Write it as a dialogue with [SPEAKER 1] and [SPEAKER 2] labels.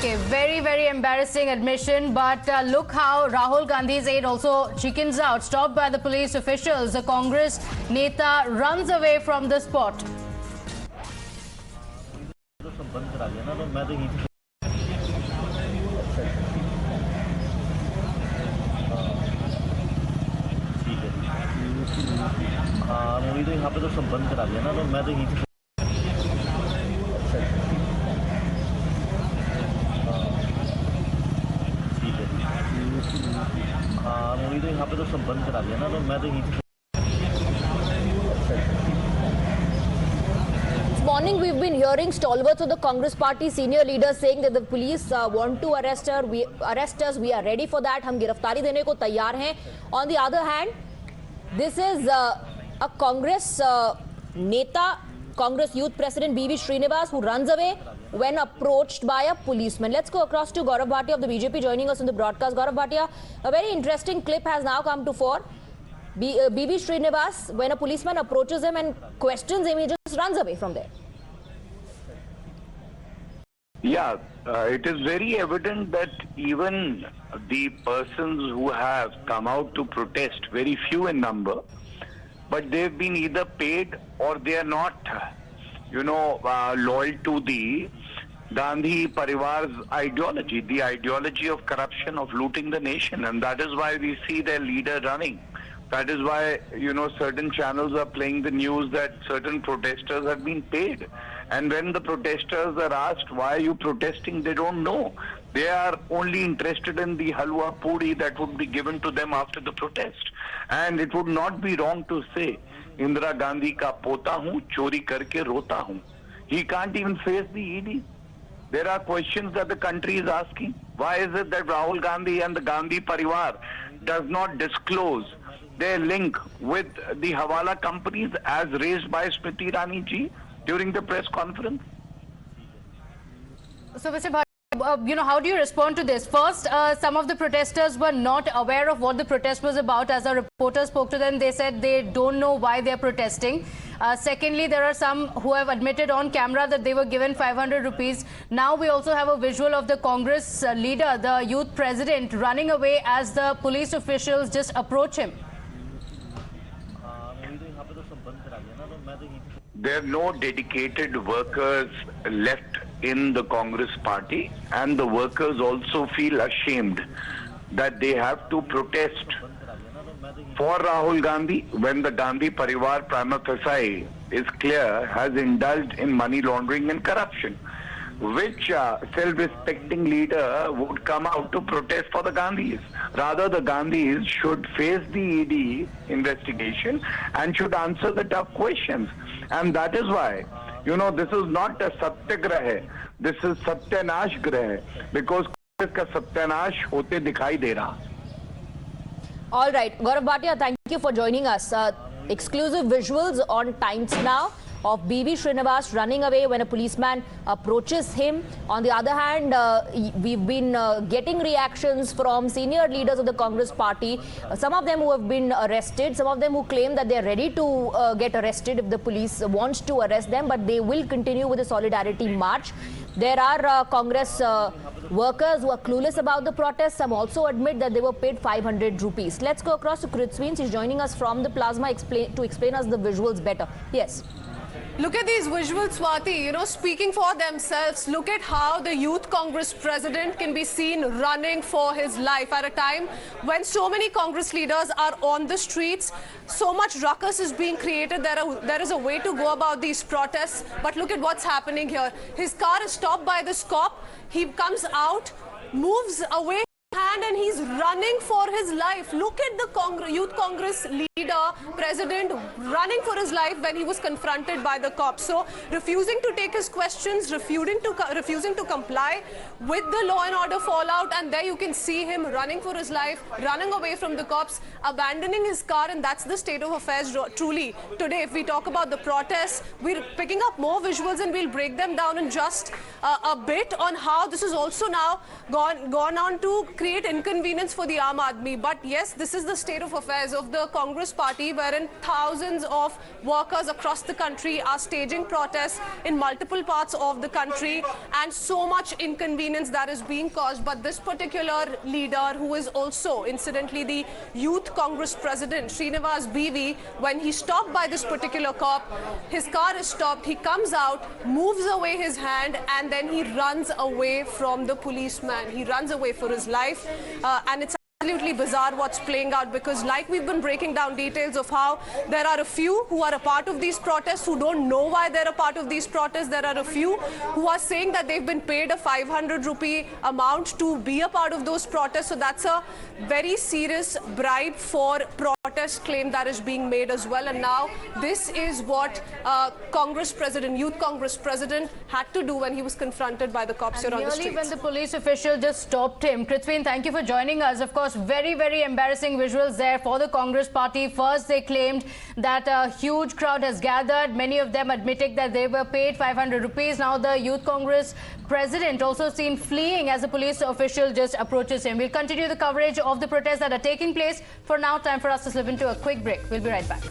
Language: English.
[SPEAKER 1] Okay, very, very embarrassing admission. But look how Rahul Gandhi's aide also chickens out. Stopped by the police officials, the Congress Neta runs away from the spot.
[SPEAKER 2] This morning we've been hearing stalwarts of the Congress party senior leaders saying that the police want to arrest us. We are ready for that. हम गिरफ्तारी देने को तैयार हैं. On the other hand, this is a Congress Neta, Congress Youth President BV Srinivas, who runs away when approached by a policeman. Let's go across to Gaurav Bhatia of the BJP joining us in the broadcast. Gaurav Bhatia, a very interesting clip has now come to fore. BV Srinivas, when a policeman approaches him and questions him, he just runs away from there.
[SPEAKER 3] Yeah, it is very evident that even the persons who have come out to protest, very few in number, but they've been either paid or they are not, loyal to the Gandhi Parivar's ideology, the ideology of corruption, of looting the nation. And that is why we see their leader running. That is why, certain channels are playing the news that certain protesters have been paid. And when the protesters are asked, why are you protesting, they don't know. They are only interested in the halwa puri that would be given to them after the protest. And it would not be wrong to say, Indira Gandhi ka pota hu, chori karke rota hu. He can't even face the ED. There are questions that the country is asking. Why is it that Rahul Gandhi and the Gandhi Parivar does not disclose their link with the Hawala companies as raised by Smriti Irani ji during the press conference?
[SPEAKER 1] So, Mr. Bhatia, how do you respond to this? First, some of the protesters were not aware of what the protest was about. As a reporter spoke to them, they said they don't know why they're protesting. Secondly, there are some who have admitted on camera that they were given 500 rupees. Now we also have a visual of the Congress leader, the youth president, running away as the police officials just approach him.
[SPEAKER 3] There are no dedicated workers left in the Congress party, and the workers also feel ashamed that they have to protest for Rahul Gandhi when the Gandhi Parivar prima facie is clear has indulged in money laundering and corruption. Which self-respecting leader would come out to protest for the Gandhis? Rather, the Gandhis should face the ED investigation and should answer the tough questions. And that is why, this is not a satyagraha, this is satyanash graha, because Congress ka satyanash hote dikhai de raha.
[SPEAKER 2] All right, Gaurav Bhatia, thank you for joining us. Exclusive visuals on Times Now of BV Srinivas running away when a policeman approaches him. On the other hand, we've been getting reactions from senior leaders of the Congress party, some of them who have been arrested, some of them who claim that they're ready to get arrested if the police wants to arrest them, but they will continue with the solidarity march. There are Congress workers who are clueless about the protest. Some also admit that they were paid 500 rupees. Let's go across to Kritsweens. He's joining us from the plasma to explain us the visuals better. Yes.
[SPEAKER 4] Look at these visuals, Swati, speaking for themselves. Look at how the Youth Congress president can be seen running for his life at a time when so many Congress leaders are on the streets. So much ruckus is being created. There is a way to go about these protests. But look at what's happening here. His car is stopped by this cop. He comes out, moves away and he's running for his life. Look at the Youth Congress leader, president, running for his life when he was confronted by the cops. So refusing to take his questions, refusing to comply with the law and order fallout, and there you can see him running for his life, running away from the cops, abandoning his car, and that's the state of affairs truly. Today, if we talk about the protests, we're picking up more visuals and we'll break them down in just a bit on how this has also now gone on to create great inconvenience for the Aam Aadmi. But yes, this is the state of affairs of the Congress party, wherein thousands of workers across the country are staging protests in multiple parts of the country, and so much inconvenience that is being caused. But this particular leader, who is also incidentally the Youth Congress president, Srinivas BV, when he stopped by this particular cop, his car is stopped, he comes out, moves away his hand, and then he runs away from the policeman. He runs away for his life, and it's absolutely bizarre what's playing out, because like we've been breaking down details of how there are a few who are a part of these protests who don't know why they're a part of these protests. There are a few who are saying that they've been paid a 500 rupee amount to be a part of those protests. So that's a very serious bribe for protest claim that is being made as well. And now this is what Congress president, Youth Congress president, had to do when he was confronted by the cops here on the streets.
[SPEAKER 1] When the police official just stopped him. Prithvin, thank you for joining us. Of course, very, very embarrassing visuals there for the Congress party. First, they claimed that a huge crowd has gathered, many of them admitting that they were paid 500 rupees. Now the Youth Congress president also seen fleeing as a police official just approaches him. We'll continue the coverage of the protests that are taking place. For now, time for us to slip into a quick break. We'll be right back.